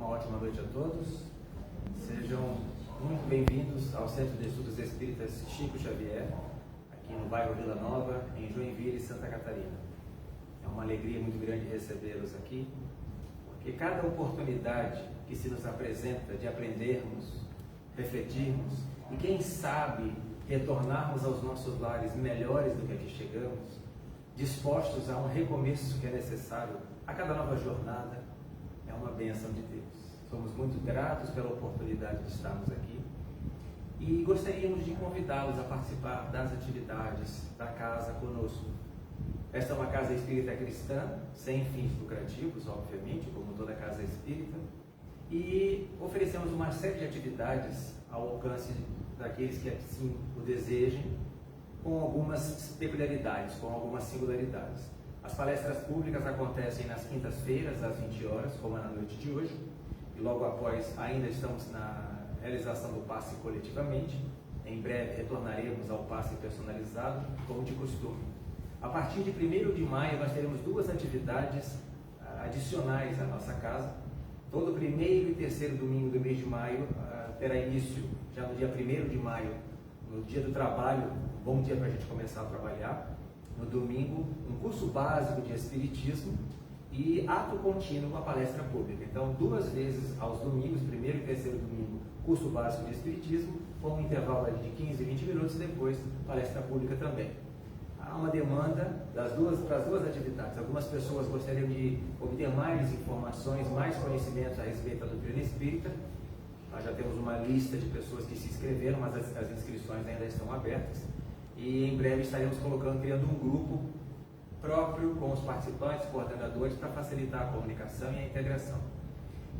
Uma ótima noite a todos. Sejam muito bem-vindos ao Centro de Estudos Espíritas Chico Xavier, aqui no bairro Vila Nova, em Joinville, Santa Catarina. É uma alegria muito grande recebê-los aqui, porque cada oportunidade que se nos apresenta de aprendermos, refletirmos e, quem sabe, retornarmos aos nossos lares melhores do que aqui chegamos, dispostos a um recomeço que é necessário a cada nova jornada, é uma bênção de Deus. Somos muito gratos pela oportunidade de estarmos aqui e gostaríamos de convidá-los a participar das atividades da casa conosco. Esta é uma casa espírita cristã, sem fins lucrativos, obviamente, como toda casa espírita, e oferecemos uma série de atividades ao alcance daqueles que assim o desejem, com algumas peculiaridades, com algumas singularidades. As palestras públicas acontecem nas quintas-feiras, às 20 horas, como é na noite de hoje, e logo após ainda estamos na realização do passe coletivamente. Em breve retornaremos ao passe personalizado, como de costume. A partir de 1º de maio nós teremos 2 atividades adicionais à nossa casa. Todo 1º e 3º domingo do mês de maio terá início, já no dia 1º de maio, no dia do trabalho, um bom dia para a gente começar a trabalhar. No domingo, um curso básico de Espiritismo e ato contínuo, uma palestra pública. Então, 2 vezes aos domingos, 1º e 3º domingo, curso básico de Espiritismo, com um intervalo ali de 15 e 20 minutos, depois palestra pública também. Há uma demanda para as duas atividades. Algumas pessoas gostariam de obter mais informações, mais conhecimentos a respeito da doutrina espírita. Nós já temos uma lista de pessoas que se inscreveram, mas as inscrições ainda estão abertas. E em breve estaremos criando um grupo próprio com os participantes, coordenadores, para facilitar a comunicação e a integração.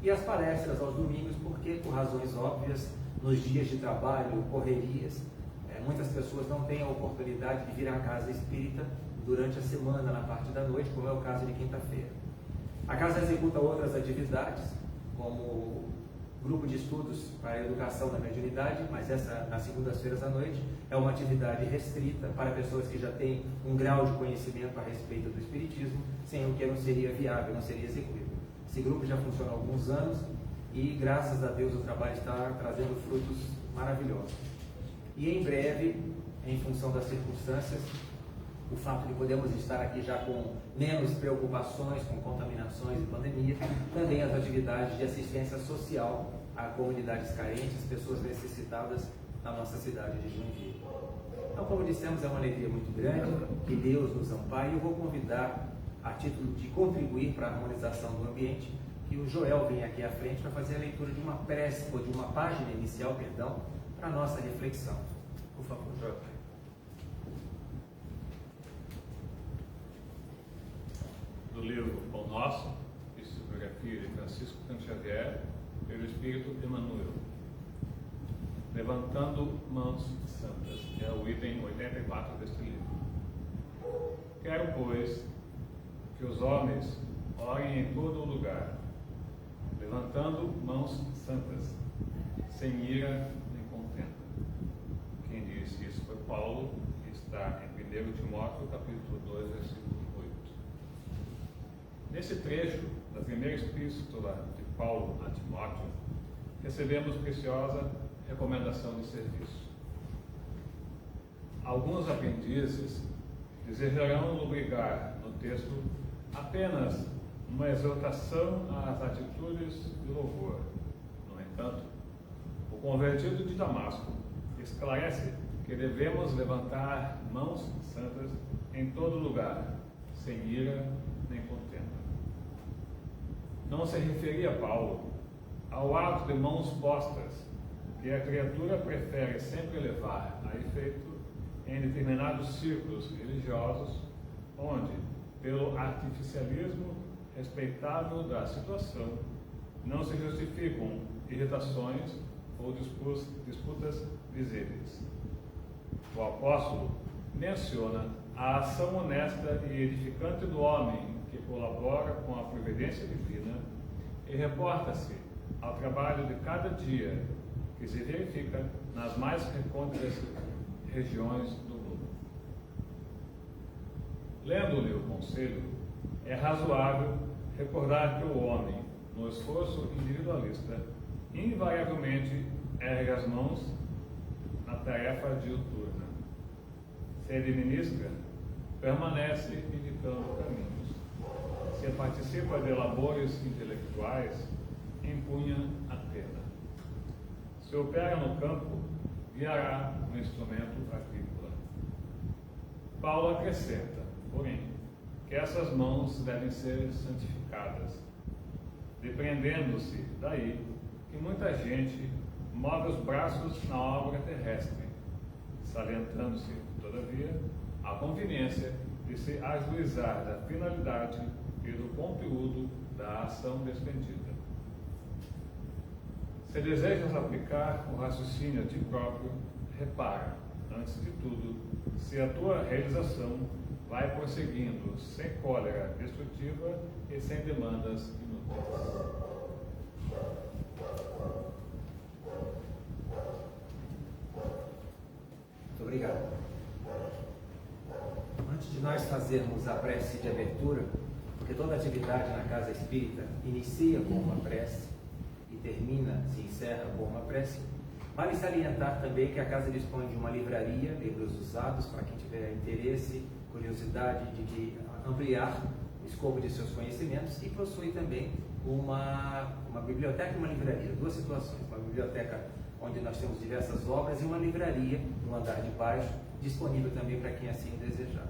E as palestras aos domingos, porque, por razões óbvias, nos dias de trabalho, correrias, muitas pessoas não têm a oportunidade de vir à casa espírita durante a semana, na parte da noite, como é o caso de quinta-feira. A casa executa outras atividades, como grupo de estudos para a educação da mediunidade, mas essa, nas segundas-feiras à noite, é uma atividade restrita para pessoas que já têm um grau de conhecimento a respeito do espiritismo, sem o que não seria viável, não seria execuível. Esse grupo já funciona há alguns anos e, graças a Deus, o trabalho está trazendo frutos maravilhosos. E em breve, em função das circunstâncias, o fato de podermos estar aqui já com menos preocupações com contaminações e pandemia, também as atividades de assistência social a comunidades carentes, pessoas necessitadas na nossa cidade de Joinville. Então, como dissemos, é uma alegria muito grande, que Deus nos ampare, e eu vou convidar, a título de contribuir para a harmonização do ambiente, que o Joel venha aqui à frente para fazer a leitura de uma prece, ou de uma página inicial, para a nossa reflexão. Por favor, Joel. Do livro Pão Nosso, psicografia de Francisco Cândido Xavier, pelo Espírito Emmanuel. Levantando mãos santas, é o item 84 deste livro. Quero, pois, que os homens orem em todo o lugar, levantando mãos santas, sem ira nem contenda. Quem disse isso foi Paulo, que está em 1 Timóteo, capítulo 2, versículo 8. Nesse trecho da primeira epístola de Paulo a Timóteo, recebemos preciosa recomendação de serviço. Alguns aprendizes desejarão lubrigar no texto apenas uma exortação às atitudes de louvor. No entanto, o convertido de Damasco esclarece que devemos levantar mãos santas em todo lugar, sem ira nem contenda. Não se referia Paulo ao ato de mãos postas, que a criatura prefere sempre levar a efeito em determinados círculos religiosos, onde, pelo artificialismo respeitável da situação, não se justificam irritações ou disputas visíveis. O apóstolo menciona a ação honesta e edificante do homem que colabora com a providência divina e reporta-se ao trabalho de cada dia que se verifica nas mais recônditas regiões do mundo. Lendo-lhe o conselho, é razoável recordar que o homem, no esforço individualista, invariavelmente ergue as mãos na tarefa diuturna. Se administra, permanece indicando caminhos. Se participa de labores intelectuais, empunha a pena. Se opera no campo, guiará o instrumento agrícola. Paulo acrescenta, porém, que essas mãos devem ser santificadas, depreendendo-se daí que muita gente move os braços na obra terrestre, salientando-se, todavia, a conveniência de se ajuizar da finalidade e do conteúdo da ação despendida. Se desejas aplicar o raciocínio a ti próprio, repara, antes de tudo, se a tua realização vai prosseguindo sem cólera destrutiva e sem demandas inúteis. Muito obrigado. Antes de nós fazermos a prece de abertura, porque toda atividade na casa espírita inicia com uma prece e termina, se encerra com uma prece, vale salientar também que a casa dispõe de uma livraria, livros usados, para quem tiver interesse, curiosidade de ampliar o escopo de seus conhecimentos, e possui também uma biblioteca e uma livraria, duas situações, uma biblioteca onde nós temos diversas obras e uma livraria no andar de baixo, disponível também para quem assim desejar.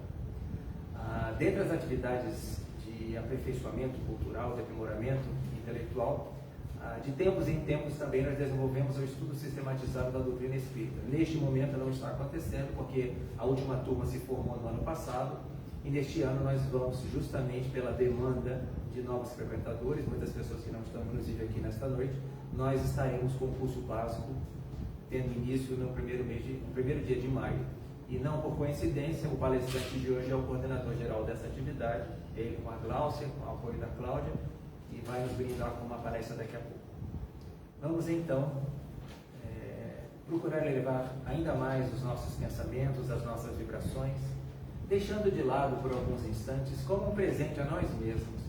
Dentre as atividades de aperfeiçoamento cultural, de aprimoramento intelectual, de tempos em tempos também nós desenvolvemos o estudo sistematizado da doutrina espírita. Neste momento não está acontecendo, porque a última turma se formou no ano passado, e neste ano nós vamos, justamente pela demanda de novos frequentadores, muitas pessoas que não estão inclusive aqui nesta noite, nós estaremos com o curso básico tendo início no primeiro dia de maio. E não por coincidência, o palestrante de hoje é o coordenador geral dessa atividade, ele com a Gláucia, com o apoio da Cláudia, e vai nos brindar com uma palestra daqui a pouco. Vamos então procurar elevar ainda mais os nossos pensamentos, as nossas vibrações, deixando de lado por alguns instantes, como um presente a nós mesmos,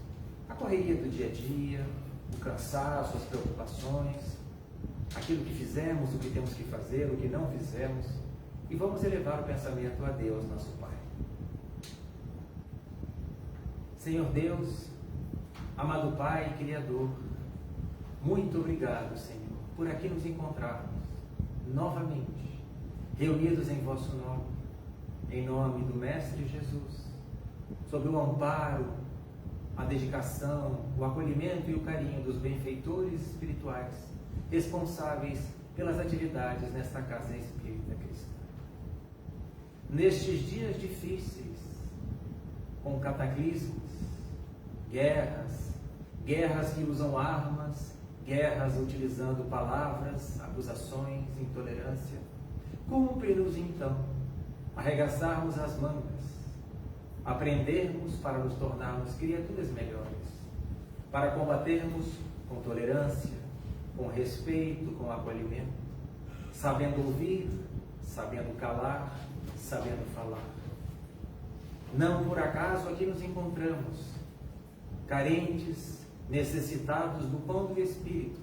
a correria do dia a dia, o cansaço, as preocupações, aquilo que fizemos, o que temos que fazer, o que não fizemos, e vamos elevar o pensamento a Deus, nosso Pai. Senhor Deus, amado Pai, Criador, muito obrigado, Senhor, por aqui nos encontrarmos novamente, reunidos em vosso nome, em nome do Mestre Jesus, sob o amparo, a dedicação, o acolhimento e o carinho dos benfeitores espirituais, responsáveis pelas atividades nesta casa espírita cristã. Nestes dias difíceis, com cataclismos, guerras que usam armas, guerras utilizando palavras, acusações, intolerância, cumpre-nos então arregaçarmos as mangas, aprendermos para nos tornarmos criaturas melhores, para combatermos com tolerância, com respeito, com acolhimento, sabendo ouvir, sabendo calar, sabendo falar. Não por acaso aqui nos encontramos, carentes, necessitados do pão do Espírito,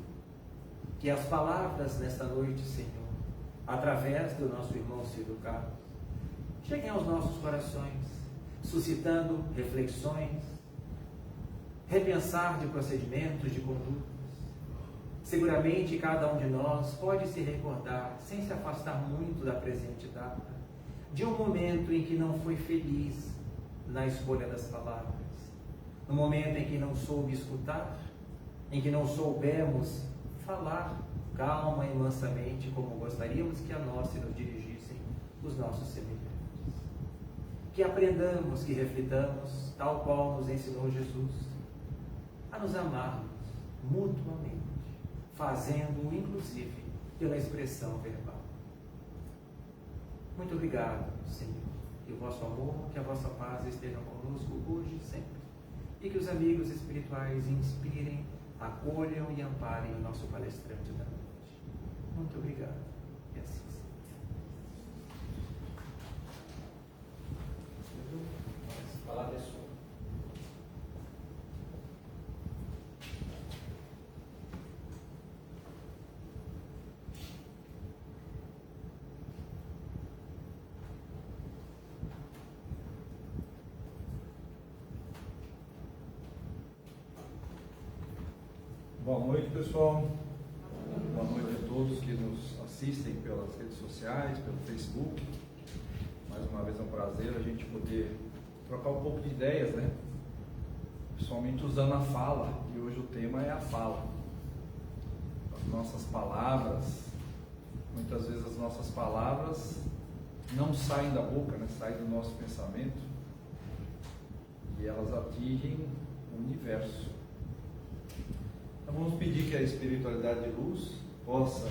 que as palavras nesta noite, Senhor, através do nosso irmão Ciro Carlos, cheguem aos nossos corações, suscitando reflexões, repensar de procedimentos, de condutas. Seguramente cada um de nós pode se recordar, sem se afastar muito da presente data, de um momento em que não foi feliz na escolha das palavras, no momento em que não soube escutar, em que não soubemos falar calma e mansamente como gostaríamos que a nós se nos dirigissem os nossos semelhantes. Que aprendamos, que reflitamos, tal qual nos ensinou Jesus, a nos amarmos mutuamente, fazendo-o inclusive pela expressão verbal. Muito obrigado, Senhor, que o vosso amor, que a vossa paz estejam conosco hoje e sempre, e que os amigos espirituais inspirem, acolham e amparem o nosso palestrante da noite. Muito obrigado, e assim seja. A palavra é sua. Boa noite, pessoal. Boa noite a todos que nos assistem pelas redes sociais, pelo Facebook. Mais uma vez é um prazer a gente poder trocar um pouco de ideias, né? Principalmente usando a fala, e hoje o tema é a fala. As nossas palavras, muitas vezes as nossas palavras não saem da boca, né? Saem do nosso pensamento e elas atingem o universo. Então vamos pedir que a espiritualidade de luz possa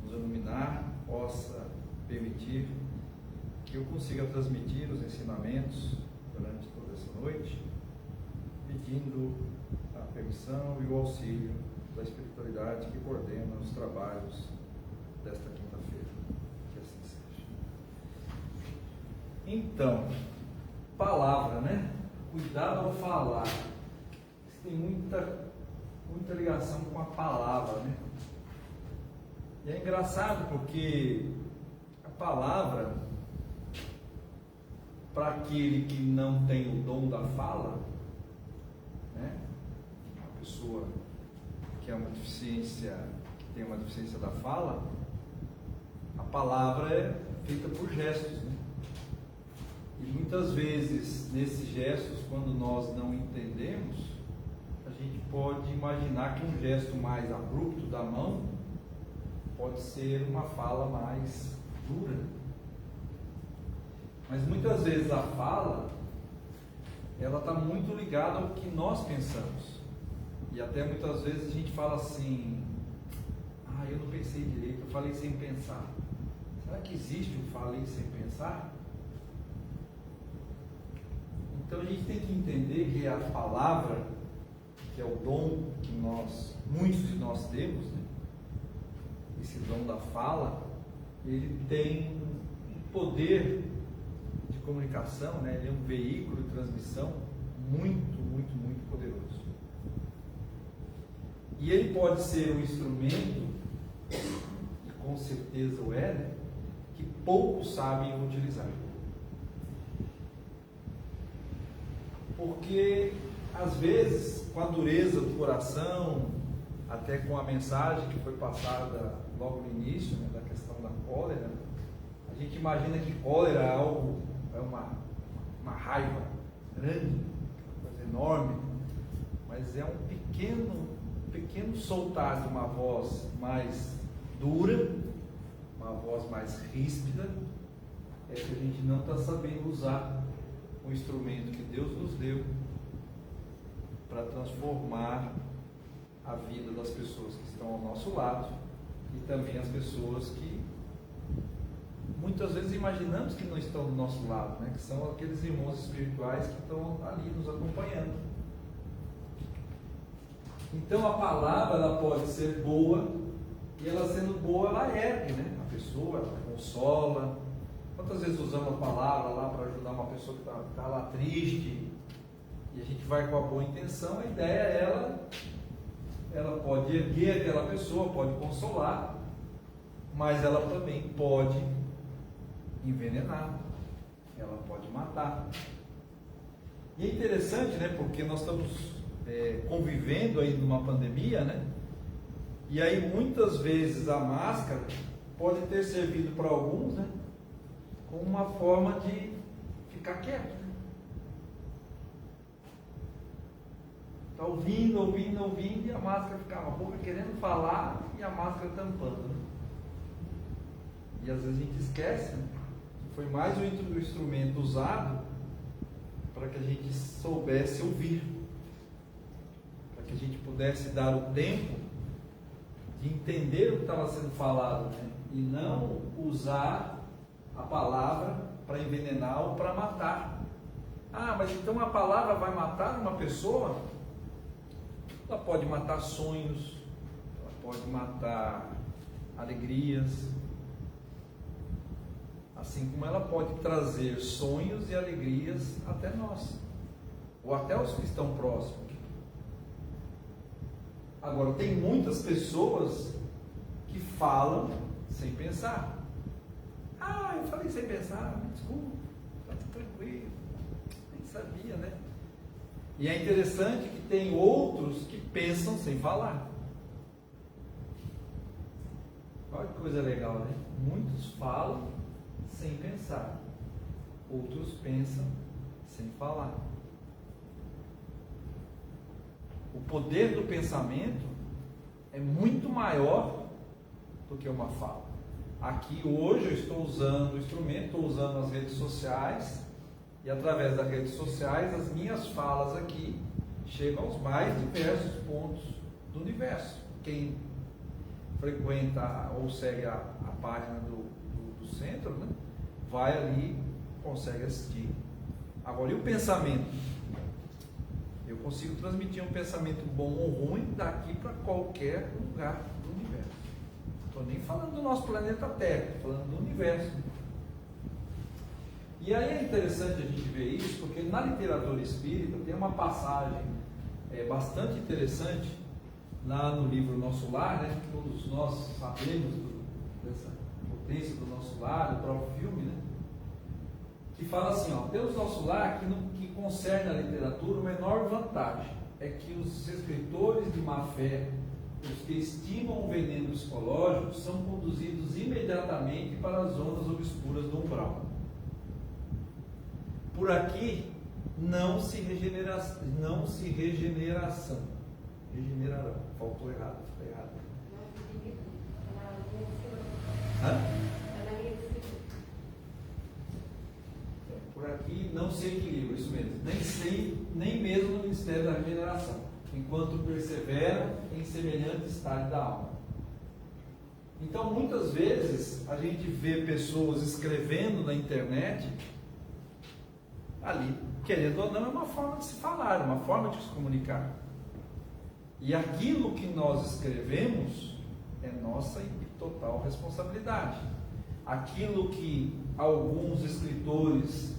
nos iluminar, possa permitir que eu consiga transmitir os ensinamentos durante toda essa noite, pedindo a permissão e o auxílio da espiritualidade que coordena os trabalhos desta quinta-feira. Que assim seja. Então, palavra, né? Cuidado ao falar. Isso tem muita ligação com a palavra, né? E é engraçado porque a palavra, para aquele que não tem o dom da fala, né? Uma pessoa que é uma deficiência, que tem uma deficiência da fala, a palavra é feita por gestos, né? E muitas vezes nesses gestos, quando nós não entendemos, a gente pode imaginar que um gesto mais abrupto da mão pode ser uma fala mais dura. Mas muitas vezes a fala, ela está muito ligada ao que nós pensamos. E até muitas vezes a gente fala assim: eu não pensei direito, eu falei sem pensar. Será que existe um falei sem pensar? Então a gente tem que entender que a palavra, que é o dom que muitos de nós temos, né? Esse dom da fala, ele tem um poder de comunicação, né? Ele é um veículo de transmissão muito, muito, muito poderoso. E ele pode ser um instrumento, e com certeza o é, né? Que poucos sabem utilizar. Porque às vezes, com a dureza do coração, até com a mensagem que foi passada logo no início, né, da questão da cólera, a gente imagina que cólera é algo, é uma raiva grande, uma coisa enorme, mas é um pequeno soltar de uma voz mais dura, uma voz mais ríspida, é que a gente não está sabendo usar o instrumento que Deus nos deu para transformar a vida das pessoas que estão ao nosso lado e também as pessoas que muitas vezes imaginamos que não estão do nosso lado, né? Que são aqueles irmãos espirituais que estão ali nos acompanhando. Então a palavra, ela pode ser boa, e ela sendo boa, ela ergue, né? A pessoa, ela consola. Quantas vezes usamos a palavra lá para ajudar uma pessoa que está lá triste, e a gente vai com a boa intenção, a ideia é ela pode erguer aquela pessoa, pode consolar, mas ela também pode envenenar, ela pode matar. E é interessante, né, porque nós estamos convivendo aí numa pandemia, né, e aí muitas vezes a máscara pode ter servido para alguns, né, como uma forma de ficar quieto. Está ouvindo, e a máscara ficava a boca querendo falar e a máscara tampando, né? E às vezes a gente esquece, né, que foi mais um instrumento usado para que a gente soubesse ouvir, para que a gente pudesse dar o tempo de entender o que estava sendo falado, né? E não usar a palavra para envenenar ou para matar. Mas então a palavra vai matar uma pessoa? Ela pode matar sonhos, ela pode matar alegrias, assim como ela pode trazer sonhos e alegrias até nós, ou até os que estão próximos. Agora, tem muitas pessoas que falam sem pensar. Eu falei sem pensar, me desculpa, está tranquilo, nem sabia, né? E é interessante que tem outros que pensam sem falar. Olha que coisa legal, né? Muitos falam sem pensar, outros pensam sem falar. O poder do pensamento é muito maior do que uma fala. Aqui hoje eu estou usando o instrumento, estou usando as redes sociais, e através das redes sociais as minhas falas aqui chegam aos mais diversos pontos do universo. Quem frequenta ou segue a página do centro, né, vai ali, consegue assistir. Agora, e o pensamento? Eu consigo transmitir um pensamento bom ou ruim daqui para qualquer lugar do universo. Não estou nem falando do nosso planeta Terra, estou falando do universo. E aí é interessante a gente ver isso, porque na literatura espírita tem uma passagem bastante interessante, lá no livro Nosso Lar, né? Todos nós sabemos dessa potência do nosso lar, do próprio filme, né? Que fala assim, ó, temos nosso lar que no que concerne a literatura, a menor vantagem é que os escritores de má fé, os que estimam o veneno psicológico, são conduzidos imediatamente para as zonas obscuras do umbral. Por aqui não se regenerarão. Faltou errado, ficou errado. Por aqui não se equilibra, isso mesmo. Nem mesmo no Ministério da Regeneração, enquanto perseveram em semelhante estado da alma. Então, muitas vezes, a gente vê pessoas escrevendo na internet, ali, querendo ou não, é uma forma de se falar, uma forma de se comunicar. E aquilo que nós escrevemos é nossa e total responsabilidade. Aquilo que alguns escritores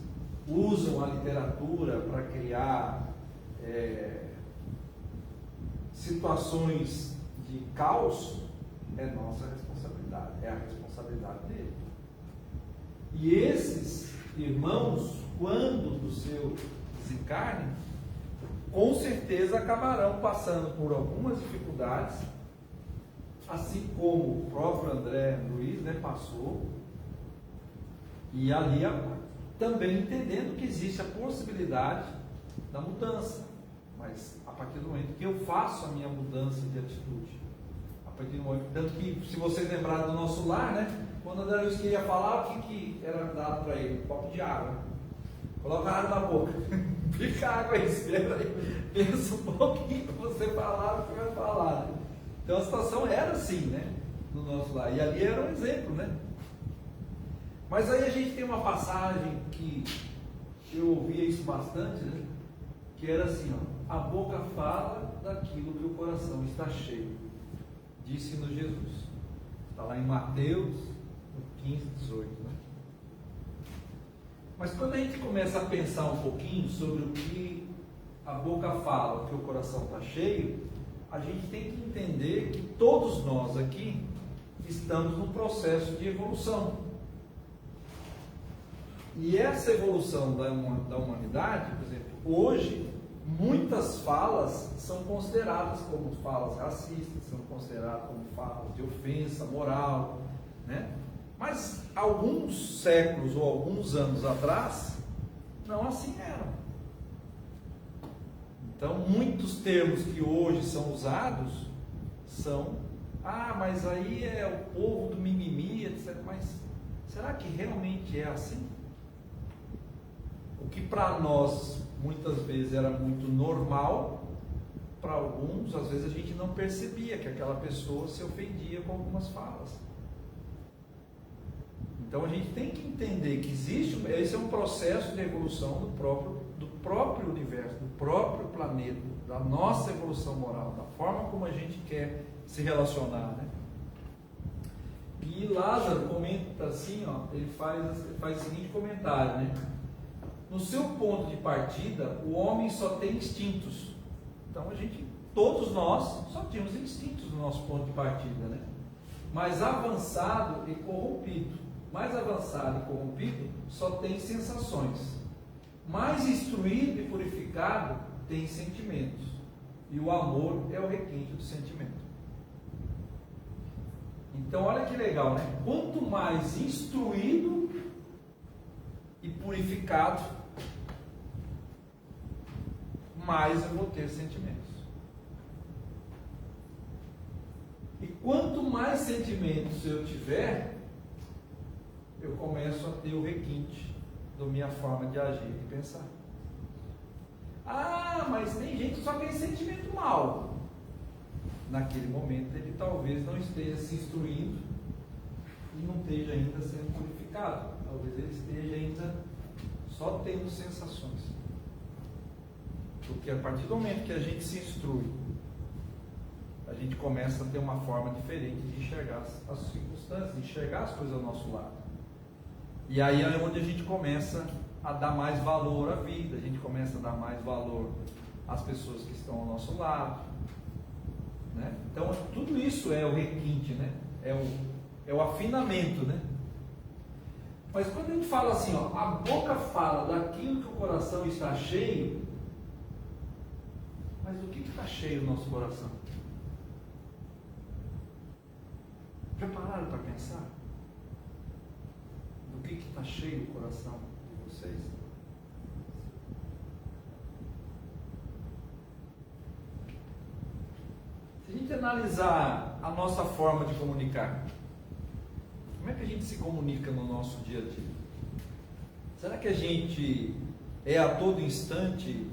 usam a literatura para criar situações de caos, é nossa responsabilidade, é a responsabilidade dele. E esses irmãos, quando do seu desencarne, com certeza acabarão passando por algumas dificuldades, assim como o próprio André Luiz, né, passou, e ali também entendendo que existe a possibilidade da mudança, mas a partir do momento que eu faço a minha mudança de atitude, a partir do momento, tanto que, se vocês lembrarem do Nosso Lar, né, quando o André Luiz queria falar, o que era dado para ele? Um copo de água. Coloca água na boca. Fica água aí, espera aí. Pensa um pouquinho para você falar o que vai falar. Então a situação era assim, né? No Nosso Lar. E ali era um exemplo, né? Mas aí a gente tem uma passagem que eu ouvia isso bastante, né? Que era assim, ó, a boca fala daquilo que o coração está cheio. Disse-nos Jesus. Está lá em Mateus 15, 18, né? Mas quando a gente começa a pensar um pouquinho sobre o que a boca fala, o que o coração está cheio, a gente tem que entender que todos nós aqui estamos num processo de evolução. E essa evolução da humanidade, por exemplo, hoje, muitas falas são consideradas como falas racistas, são consideradas como falas de ofensa moral, né? Mas alguns séculos ou alguns anos atrás, não assim eram. Então, muitos termos que hoje são usados são, mas aí é o povo do mimimi, etc. Mas será que realmente é assim? O que para nós, muitas vezes, era muito normal, para alguns, às vezes a gente não percebia que aquela pessoa se ofendia com algumas falas. Então a gente tem que entender que esse é um processo de evolução do próprio universo, do próprio planeta, da nossa evolução moral, da forma como a gente quer se relacionar, né? E Lázaro comenta assim, ó, ele faz o seguinte comentário, né? No seu ponto de partida, o homem só tem instintos. Então todos nós só tínhamos instintos no nosso ponto de partida, né? Mais avançado e corrompido. Mais avançado e corrompido só tem sensações. Mais instruído e purificado tem sentimentos. E o amor é o requinte do sentimento. Então olha que legal, né? Quanto mais instruído e purificado, mais eu vou ter sentimentos. E quanto mais sentimentos eu tiver, eu começo a ter o requinte da minha forma de agir e pensar. Ah, mas tem gente que só tem sentimento mal. Naquele momento ele talvez não esteja se instruindo e não esteja ainda sendo purificado. Talvez ele esteja ainda só tendo sensações. Porque a partir do momento que a gente se instrui, a gente começa a ter uma forma diferente de enxergar as circunstâncias, de enxergar as coisas ao nosso lado. E aí é onde a gente começa a dar mais valor à vida, a gente começa a dar mais valor às pessoas que estão ao nosso lado, né? Então tudo isso é o requinte, né? É o afinamento, né? Mas quando a gente fala assim, ó, a boca fala daquilo que o coração está cheio, mas do que está cheio o nosso coração? Já pararam para pensar? Do que está cheio o coração de vocês? Se a gente analisar a nossa forma de comunicar, como é que a gente se comunica no nosso dia a dia? Será que a gente é a todo instante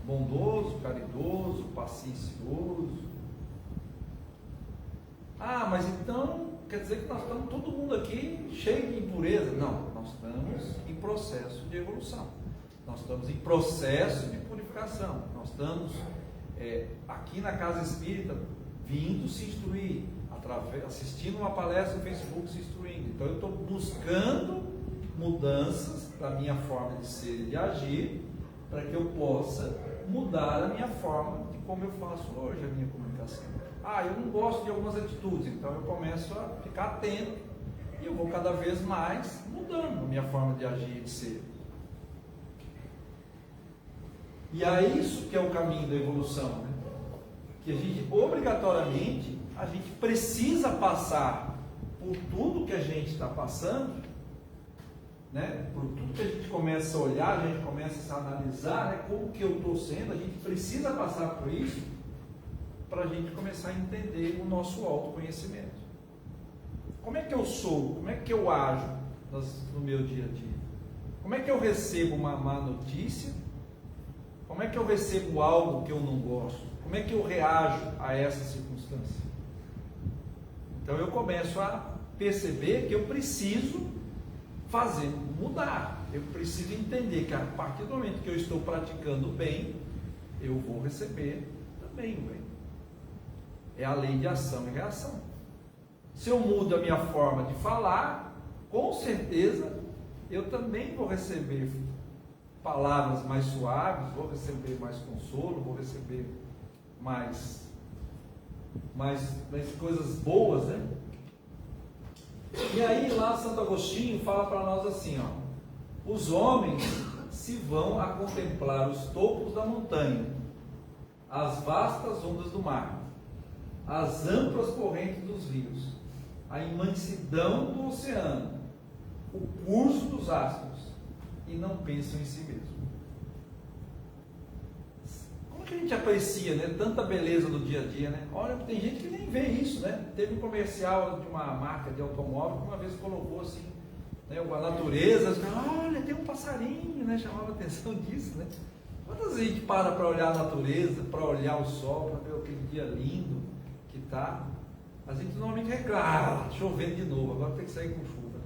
bondoso, caridoso, paciencioso? Ah, mas então quer dizer que nós estamos todo mundo aqui cheio de impureza? Não, nós estamos em processo de evolução. Nós estamos em processo de purificação. Nós estamos aqui na Casa Espírita vindo se instruir, assistindo uma palestra no Facebook, se instruindo. Então eu estou buscando mudanças da minha forma de ser e de agir, para que eu possa mudar a minha forma de como eu faço hoje a minha comunicação. Ah, eu não gosto de algumas atitudes, então eu começo a ficar atento e eu vou cada vez mais mudando a minha forma de agir e de ser. E é isso que é o caminho da evolução, né? Que a gente, obrigatoriamente, a gente precisa passar por tudo que a gente está passando, né? Por tudo que a gente começa a olhar, a gente começa a analisar, né? Como que eu estou sendo, a gente precisa passar por isso para a gente começar a entender o nosso autoconhecimento. Como é que eu sou? Como é que eu ajo no meu dia a dia? Como é que eu recebo uma má notícia? Como é que eu recebo algo que eu não gosto? Como é que eu reajo a essa circunstância? Então eu começo a perceber que eu preciso mudar. Eu preciso entender que a partir do momento que eu estou praticando o bem, eu vou receber também o bem. É a lei de ação e reação. Se eu mudo a minha forma de falar, com certeza eu também vou receber palavras mais suaves, vou receber mais consolo, vou receber mais coisas boas, né? E aí lá Santo Agostinho fala para nós assim, ó: os homens se vão a contemplar os topos da montanha, as vastas ondas do mar, as amplas correntes dos rios, a imensidão do oceano, o curso dos astros, e não pensam em si mesmo. Como que a gente aprecia, né, tanta beleza do dia a dia, né? Olha, tem gente que nem vê isso, né? Teve um comercial de uma marca de automóvel que uma vez colocou assim, né, a natureza, olha, tem um passarinho, né? Chamava a atenção disso, né? Quantas vezes a gente para olhar a natureza, para olhar o sol, para ver aquele dia lindo que tá? A gente normalmente reclama, chovendo de novo, agora tem que sair com chuva.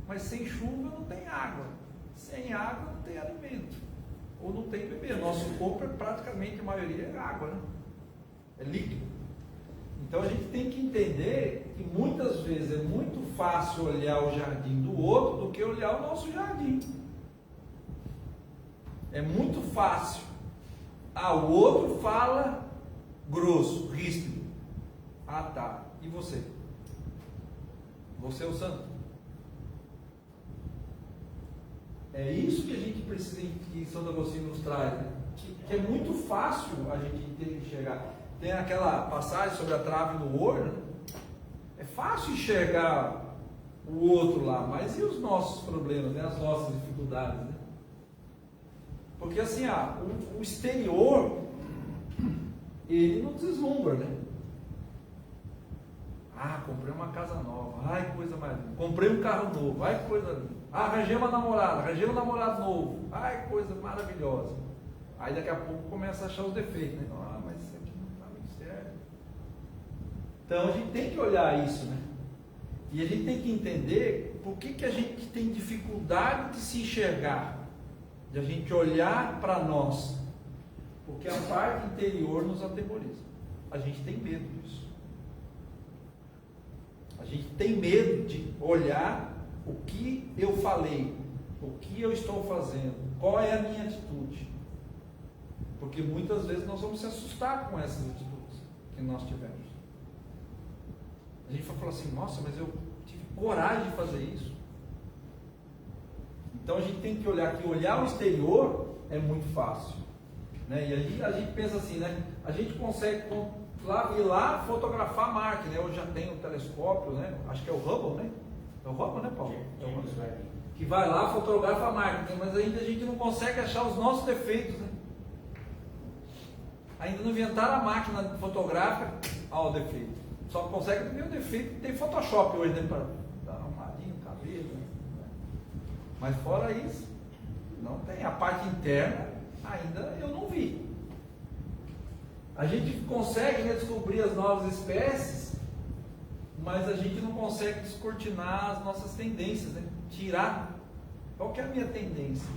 Mas sem chuva não tem água, sem água não tem alimento, ou não tem beber. Nosso corpo é praticamente, a maioria é água, né? É líquido. Então a gente tem que entender que muitas vezes é muito fácil olhar o jardim do outro do que olhar o nosso jardim. É muito fácil. O outro fala grosso, ríspido. Ah, tá. E você? Você é o santo. É isso que a gente precisa, que Santo Agostinho nos traz, né? que é muito fácil a gente enxergar. Tem aquela passagem sobre a trave no olho, né? É fácil enxergar o outro lá, mas e os nossos problemas, né? As nossas dificuldades, né? Porque assim, o exterior, ele não deslumbra, né? Comprei uma casa nova, ai, coisa mais linda. Comprei um carro novo, ai, coisa linda. Arranjei uma namorada, arranjei um namorado novo, ai, coisa maravilhosa. Aí daqui a pouco começa a achar os defeitos, né? Mas isso aqui não está muito certo. Então a gente tem que olhar isso, né? E a gente tem que entender por que a gente tem dificuldade de se enxergar, de a gente olhar para nós. Porque a parte interior nos atemoriza. A gente tem medo disso. A gente tem medo de olhar o que eu falei, o que eu estou fazendo, qual é a minha atitude. Porque muitas vezes nós vamos se assustar com essas atitudes que nós tivemos. A gente vai falar assim, nossa, mas eu tive coragem de fazer isso. Então a gente tem que olhar que olhar o exterior é muito fácil, né? E aí a gente pensa assim, né? A gente consegue ir lá fotografar Marte, né? Hoje já tem um telescópio, né? Acho que é o Hubble, né? É o Hubble, né, Paulo? É o Hubble. Que vai lá fotografa Marte, né? Mas ainda a gente não consegue achar os nossos defeitos, né? Ainda não inventaram a máquina fotográfica, o defeito. Só consegue ver o defeito. Tem Photoshop hoje, né? Para dar uma arrumadinha, o cabelo, né? Mas fora isso, não tem. A parte interna ainda eu não vi. A gente consegue, né, descobrir as novas espécies, mas a gente não consegue descortinar as nossas tendências, né? Tirar. Qual que é a minha tendência?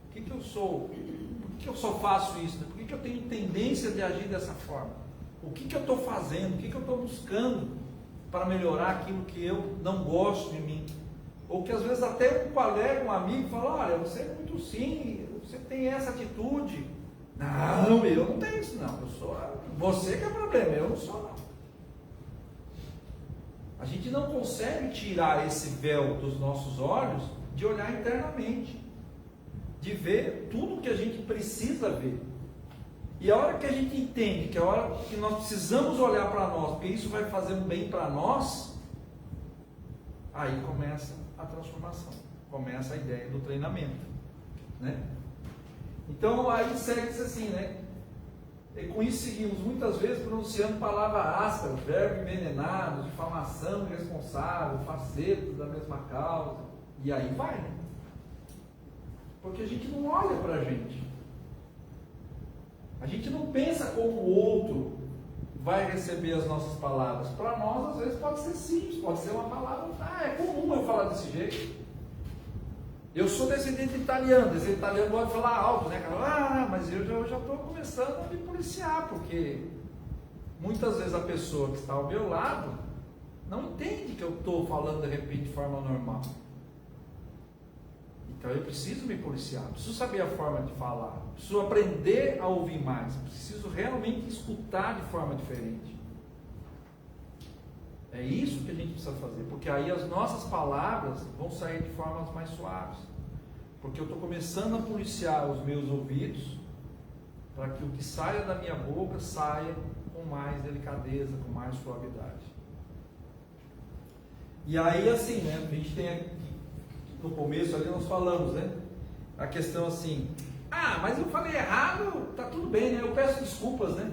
O que eu sou? Por que eu só faço isso? Né? Por que eu tenho tendência de agir dessa forma? O que eu estou fazendo? O que eu estou buscando para melhorar aquilo que eu não gosto de mim? Ou que às vezes até um colega, um amigo fala, olha, você é muito sim, você tem essa atitude. Não, eu não tenho isso não. Eu sou você que é o problema, eu não sou não. A gente não consegue tirar esse véu dos nossos olhos de olhar internamente, de ver tudo que a gente precisa ver. E a hora que a gente entende que a hora que nós precisamos olhar para nós, porque isso vai fazer um bem para nós, aí começa a transformação, começa a ideia do treinamento, né? Então aí segue-se assim, né? E com isso seguimos muitas vezes pronunciando palavras ásperas, verbo envenenado, difamação irresponsável, facetos da mesma causa, e aí vai, né? Porque a gente não olha para a gente. A gente não pensa como o outro vai receber as nossas palavras. Para nós, às vezes, pode ser simples, pode ser uma palavra, é comum eu falar desse jeito. Eu sou descendente italiano gosta de falar alto, né? Mas eu já estou começando a me policiar, porque muitas vezes a pessoa que está ao meu lado não entende que eu estou falando de repente de forma normal. Então eu preciso me policiar, preciso saber a forma de falar, preciso aprender a ouvir mais, preciso realmente escutar de forma diferente. É isso que a gente precisa fazer, porque aí as nossas palavras vão sair de formas mais suaves. Porque eu estou começando a policiar os meus ouvidos para que o que saia da minha boca saia com mais delicadeza, com mais suavidade. E aí assim, né, a gente tem aqui, no começo ali nós falamos, né, a questão assim, mas eu falei errado, tá tudo bem, né, eu peço desculpas, né.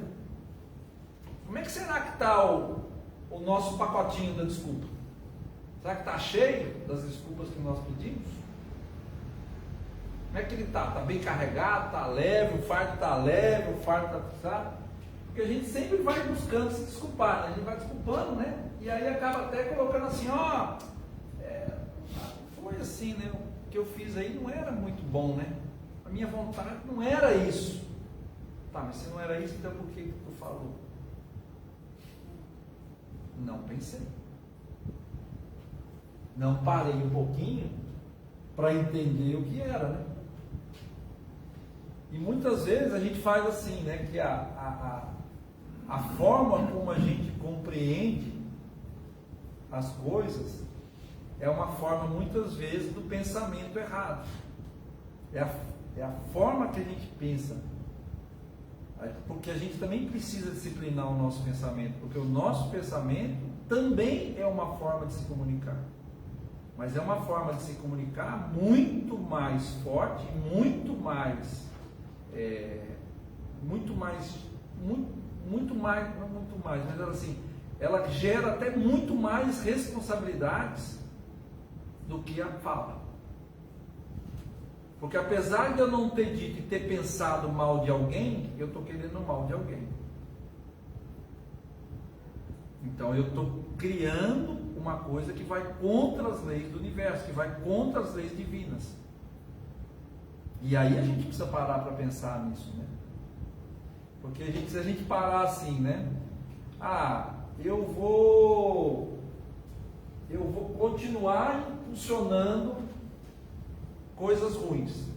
Como é que será que está o nosso pacotinho da desculpa? Será que está cheio das desculpas que nós pedimos? Como é que ele está? Está bem carregado? Está leve? O fardo está leve? O fardo está, sabe? Porque a gente sempre vai buscando se desculpar, né? A gente vai desculpando, né? E aí acaba até colocando assim, foi assim, né? O que eu fiz aí não era muito bom, né? A minha vontade não era isso. Tá, mas se não era isso, então por que tu falou? Não pensei. Não parei um pouquinho para entender o que era, né? E muitas vezes a gente faz assim, né? Que a forma como a gente compreende as coisas é uma forma muitas vezes do pensamento errado. é a forma que a gente pensa. Porque a gente também precisa disciplinar o nosso pensamento, porque o nosso pensamento também é uma forma de se comunicar. Mas é uma forma de se comunicar muito mais forte, muito mais, mas assim, ela gera até muito mais responsabilidades do que a fala. Porque apesar de eu não ter dito e ter pensado mal de alguém, eu estou querendo mal de alguém. Então eu estou criando uma coisa que vai contra as leis do universo, que vai contra as leis divinas. E aí a gente precisa parar para pensar nisso, né? Porque se a gente parar assim, né? Eu vou continuar impulsionando coisas ruins.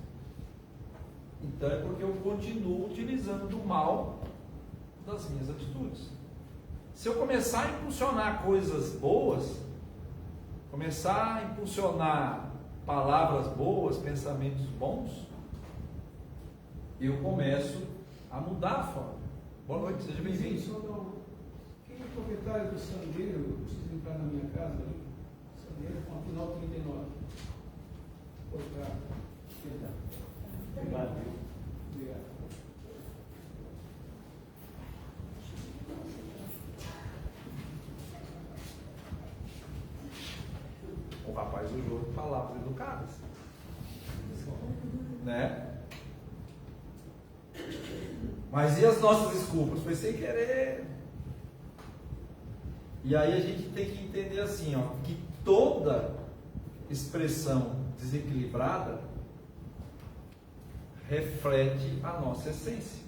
Então é porque eu continuo utilizando o mal das minhas atitudes. Se eu começar a impulsionar coisas boas, começar a impulsionar palavras boas, pensamentos bons, eu começo a mudar a forma. Boa noite, seja bem-vindo. Quem é o proprietário do Sandeiro? Eu preciso entrar na minha casa ali. Sandeiro com a final 39. Obrigado. Obrigado. O rapaz usou palavras educadas, né? Mas e as nossas desculpas? Foi sem querer. E aí a gente tem que entender assim, ó, que toda expressão desequilibrada reflete a nossa essência.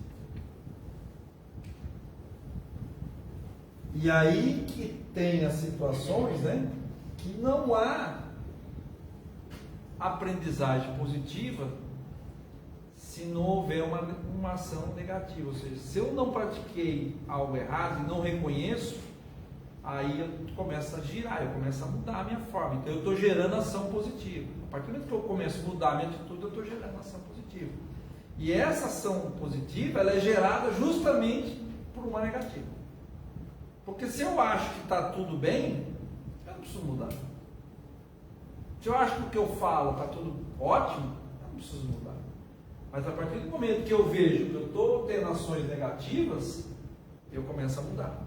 E aí que tem as situações, né, que não há aprendizagem positiva se não houver uma ação negativa. Ou seja, se eu não pratiquei algo errado e não reconheço, aí eu começo a girar, eu começo a mudar a minha forma. Então eu estou gerando ação positiva. A partir do momento que eu começo a mudar a minha atitude, eu estou gerando ação positiva. E essa ação positiva, ela é gerada justamente por uma negativa. Porque se eu acho que está tudo bem, eu não preciso mudar. Se eu acho que o que eu falo está tudo ótimo, eu não preciso mudar. Mas a partir do momento que eu vejo que eu estou tendo ações negativas, eu começo a mudar.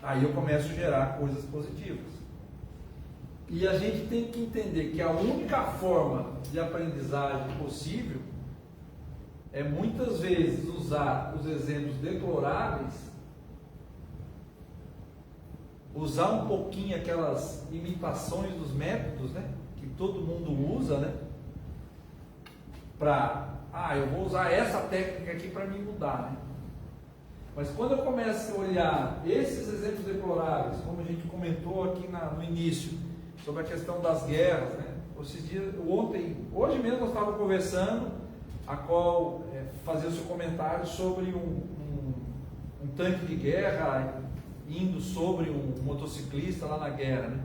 Aí eu começo a gerar coisas positivas. E a gente tem que entender que a única forma de aprendizagem possível é muitas vezes usar os exemplos deploráveis, usar um pouquinho aquelas imitações dos métodos, né, que todo mundo usa, né, eu vou usar essa técnica aqui para me mudar, né? Mas quando eu começo a olhar esses exemplos deploráveis, como a gente comentou aqui no início, sobre a questão das guerras, né? Hoje mesmo nós estávamos conversando, a qual fazia o seu comentário sobre um tanque de guerra indo sobre um motociclista lá na guerra, né?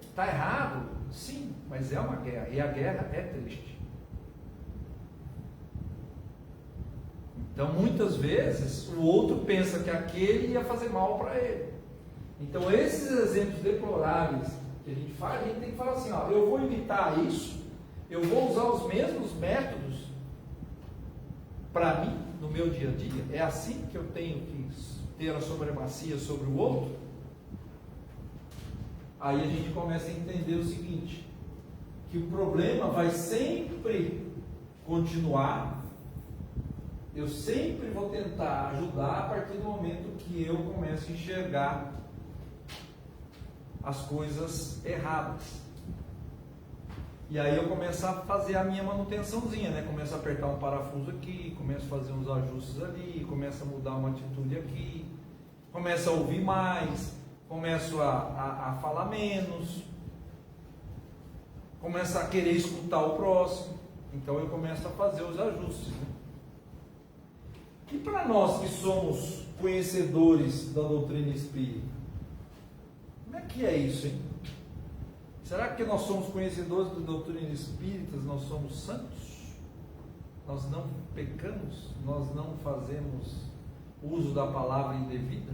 Está errado? Sim, mas é uma guerra, e a guerra é triste. Então, muitas vezes, o outro pensa que aquele ia fazer mal para ele. Então, esses exemplos deploráveis que a gente faz, a gente tem que falar assim, ó, eu vou imitar isso, eu vou usar os mesmos métodos para mim, no meu dia a dia. É assim que eu tenho que ter a supremacia sobre o outro? Aí a gente começa a entender o seguinte, que o problema vai sempre continuar. Eu sempre vou tentar ajudar a partir do momento que eu começo a enxergar as coisas erradas. E aí eu começo a fazer a minha manutençãozinha, né? Começo a apertar um parafuso aqui, começo a fazer uns ajustes ali, começo a mudar uma atitude aqui, começo a ouvir mais, começo a falar menos, começo a querer escutar o próximo. Então eu começo a fazer os ajustes, né? E para nós que somos conhecedores da doutrina espírita, como é que é isso, hein? Será que nós somos conhecedores da doutrina espírita, nós somos santos? Nós não pecamos? Nós não fazemos uso da palavra indevida?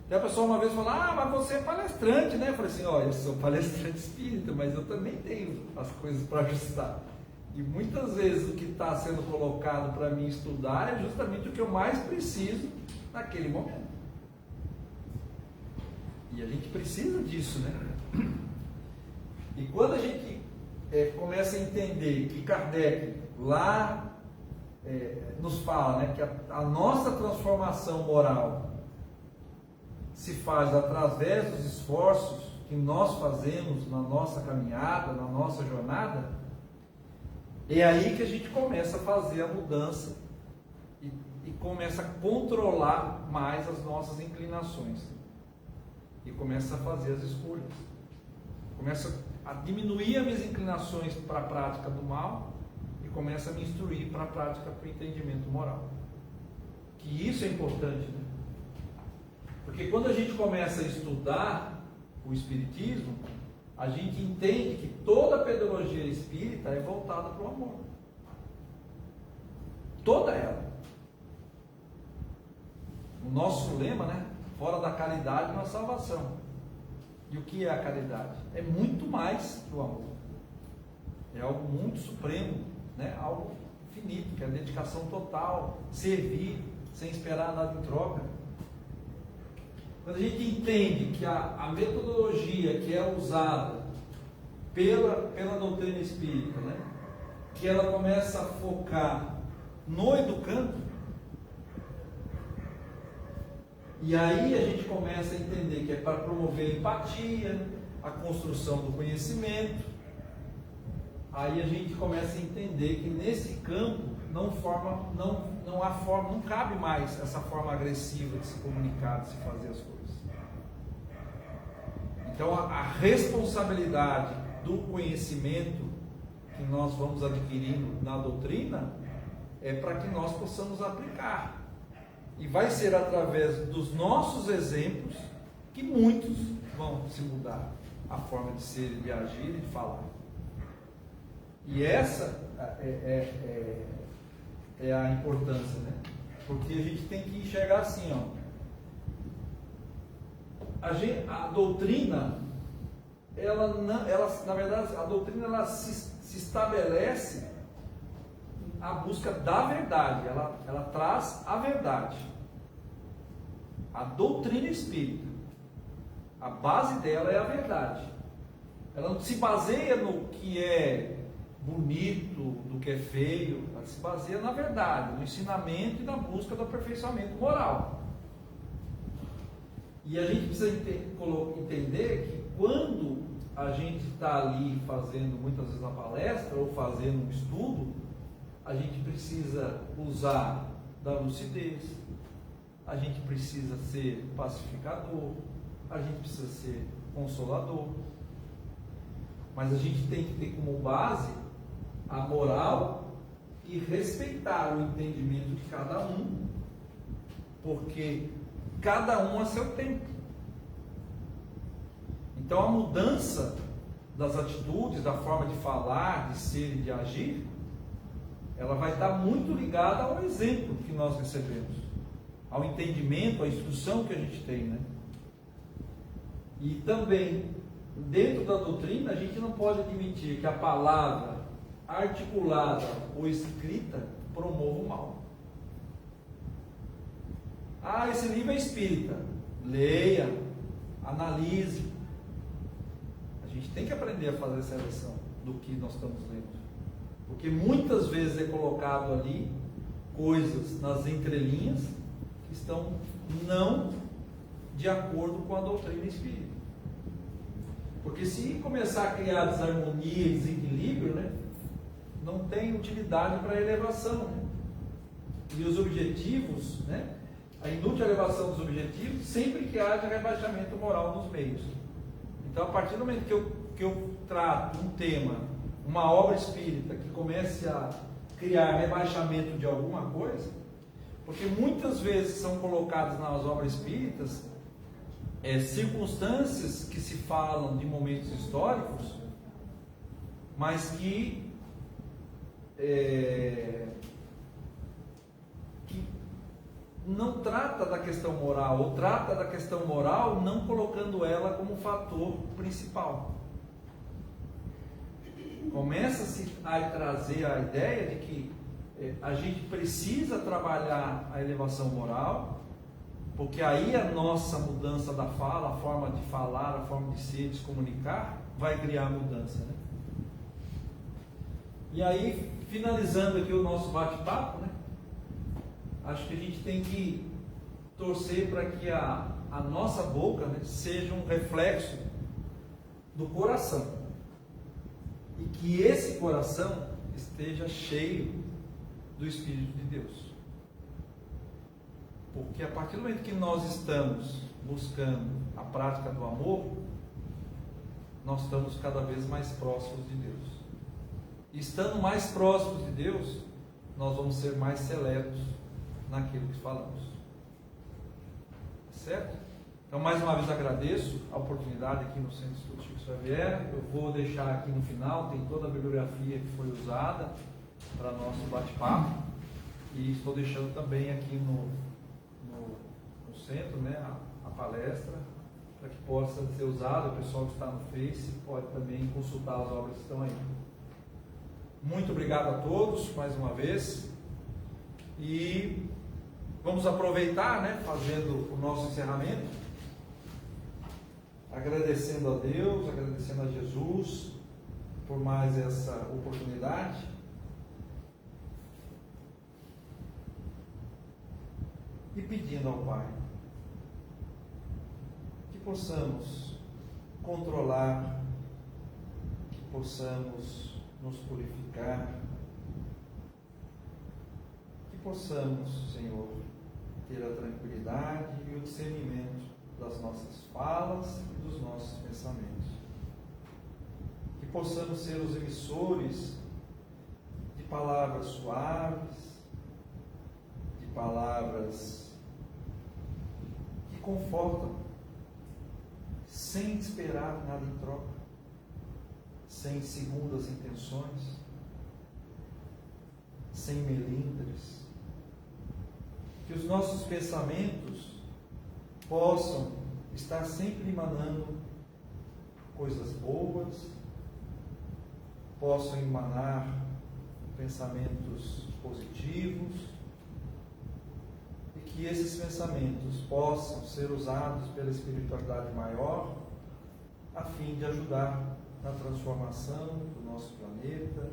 E a pessoa uma vez falou, mas você é palestrante, né? Eu falei assim, olha, eu sou palestrante espírita, mas eu também tenho as coisas para ajustar. E muitas vezes o que está sendo colocado para mim estudar é justamente o que eu mais preciso naquele momento. E a gente precisa disso, né? E quando a gente começa a entender que Kardec lá nos fala, né, que a nossa transformação moral se faz através dos esforços que nós fazemos na nossa caminhada, na nossa jornada, é aí que a gente começa a fazer a mudança e começa a controlar mais as nossas inclinações e começa a fazer as escolhas, começa a diminuir as minhas inclinações para a prática do mal e começa a me instruir para a prática do entendimento moral. Que isso é importante, né? Porque quando a gente começa a estudar o Espiritismo, a gente entende que toda a pedagogia espírita é voltada para o amor. Toda ela. O nosso lema, né? Fora da caridade não há salvação. E o que é a caridade? É muito mais que o amor. É algo muito supremo, né? Algo infinito, que é a dedicação total, servir, sem esperar nada em troca. Quando a gente entende que a metodologia que é usada pela doutrina espírita, né, que ela começa a focar no educando, e aí a gente começa a entender que é para promover a empatia, a construção do conhecimento, aí a gente começa a entender que nesse campo não há forma, não cabe mais essa forma agressiva de se comunicar, de se fazer as coisas. Então a responsabilidade do conhecimento que nós vamos adquirindo na doutrina é para que nós possamos aplicar. E vai ser através dos nossos exemplos que muitos vão se mudar a forma de ser, de agir e de falar. E essa é a importância, né? Porque a gente tem que enxergar assim, ó. A doutrina, na verdade, a doutrina ela se estabelece a busca da verdade, ela traz a verdade. A doutrina espírita, a base dela é a verdade. Ela não se baseia no que é bonito, do que é feio, ela se baseia na verdade, no ensinamento e na busca do aperfeiçoamento moral. E a gente precisa entender que quando a gente está ali fazendo muitas vezes uma palestra ou fazendo um estudo, a gente precisa usar da lucidez, a gente precisa ser pacificador, a gente precisa ser consolador, mas a gente tem que ter como base a moral e respeitar o entendimento de cada um, porque cada um a seu tempo. Então a mudança das atitudes, da forma de falar, de ser e de agir, ela vai estar muito ligada ao exemplo que nós recebemos, ao entendimento, à instrução que a gente tem, né? E também, dentro da doutrina, a gente não pode admitir que a palavra articulada ou escrita promova o mal. Esse livro é espírita. Leia, analise. A gente tem que aprender a fazer essa seleção do que nós estamos lendo. Porque muitas vezes é colocado ali coisas nas entrelinhas que estão não de acordo com a doutrina espírita. Porque se começar a criar desarmonia e desequilíbrio, né, não tem utilidade para a elevação. Né? E os objetivos, né, a inútil elevação dos objetivos, sempre que haja rebaixamento moral nos meios. Então, a partir do momento que eu trato um tema, uma obra espírita, que comece a criar rebaixamento de alguma coisa, porque muitas vezes são colocadas nas obras espíritas circunstâncias que se falam de momentos históricos, mas que não trata da questão moral, ou trata da questão moral não colocando ela como fator principal. Começa-se a trazer a ideia de que a gente precisa trabalhar a elevação moral, porque aí a nossa mudança da fala, a forma de falar, a forma de ser, de se comunicar, vai criar mudança, né? E aí, finalizando aqui o nosso bate-papo, né? Acho que a gente tem que torcer para que a nossa boca, né, seja um reflexo do coração. E que esse coração esteja cheio do Espírito de Deus. Porque a partir do momento que nós estamos buscando a prática do amor, nós estamos cada vez mais próximos de Deus. E estando mais próximos de Deus, nós vamos ser mais seletos naquilo que falamos. Certo? Então, mais uma vez agradeço a oportunidade aqui no Centro Estudo Chico Xavier. Eu vou deixar aqui no final, tem toda a bibliografia que foi usada para nosso bate-papo. E estou deixando também aqui no centro, né, a palestra, para que possa ser usada. O pessoal que está no Face pode também consultar as obras que estão aí. Muito obrigado a todos, mais uma vez. E vamos aproveitar, né, fazendo o nosso encerramento, agradecendo a Deus, agradecendo a Jesus por mais essa oportunidade. E pedindo ao Pai que possamos controlar, que possamos nos purificar, que possamos, Senhor, ter a tranquilidade e o discernimento das nossas falas e dos nossos pensamentos. Que possamos ser os emissores de palavras suaves, de palavras que confortam, sem esperar nada em troca, sem segundas intenções, sem melindres. Que os nossos pensamentos possam estar sempre emanando coisas boas, possam emanar pensamentos positivos, e que esses pensamentos possam ser usados pela espiritualidade maior, a fim de ajudar na transformação do nosso planeta,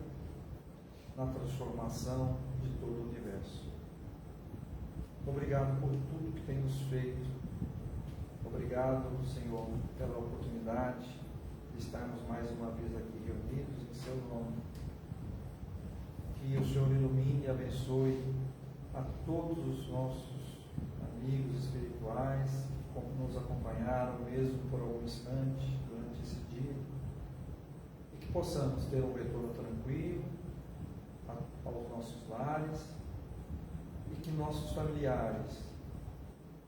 na transformação de todo o universo. Obrigado por tudo que tem nos feito. Obrigado, Senhor, pela oportunidade de estarmos mais uma vez aqui reunidos em Seu nome. Que o Senhor ilumine e abençoe a todos os nossos amigos espirituais que nos acompanharam, mesmo por algum instante, durante esse dia. E que possamos ter um retorno tranquilo aos nossos lares, e que nossos familiares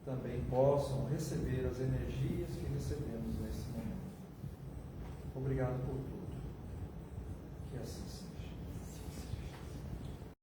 também possam receber as energias que recebemos nesse momento. Obrigado por tudo. Que assim seja.